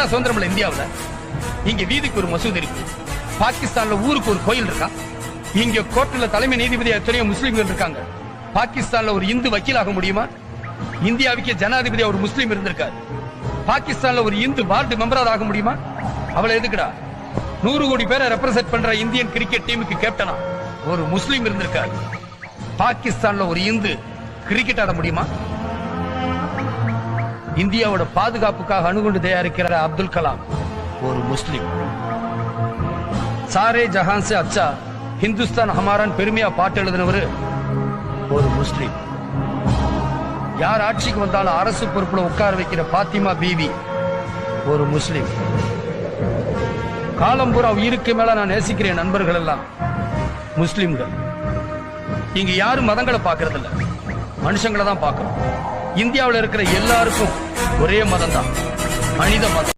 இப்பதான் சுதந்திரம் இல்ல இந்தியாவுல. இங்க வீதிக்கு ஒரு மசூதி இருக்கு, பாகிஸ்தான்ல ஊருக்கு ஒரு கோயில் இருக்கா, இங்க கோர்ட்ல தலைமை நீதிபதி எத்தனையோ முஸ்லிம்கள் இருக்காங்க. பாகிஸ்தான்ல ஒரு இந்து வக்கீலாக முடியுமா? இந்தியாவுக்கு ஜனாதிபதி ஒரு முஸ்லீம் இருந்திருக்காரு. பாகிஸ்தான்ல ஒரு இந்து வார்டு மெம்பராக ஆக முடியுமா? அவளை எதுக்குடா? 100 கோடி பேரை ரெப்ரசென்ட் பண்ற இந்தியன் கிரிக்கெட் டீமுக்கு கேப்டனா ஒரு முஸ்லீம் இருந்திருக்காரு. பாகிஸ்தான்ல ஒரு இந்து கிரிக்கெட் ஆட முடியுமா? இந்தியாவோட பாதுகாப்புக்காக அணுகுண்டு தயாரிக்கிற அப்துல் கலாம் ஒரு முஸ்லிம். சாரே ஜஹான் சே அச்சா ஹிந்துஸ்தான் ஹமாரான் பெருமையா பாட்டு எழுதினவர் ஒரு முஸ்லிம். யார் ஆட்சிக்கு வந்தாலும் அரசு பொறுப்புல உட்கார வைக்கிற பாத்திமா பீவி ஒரு முஸ்லிம். காலம்பூரா உயிருக்கு மேல நான் நேசிக்கிறேன் நண்பர்கள் எல்லாம் முஸ்லிம்கள். இங்க யாரும் மதங்களை பாக்குறது இல்ல, மனுஷங்களை தான் பார்க்கணும். இந்தியாவில் இருக்கிற எல்லாருக்கும் ஒரே மதம் தான், மனித மதம்.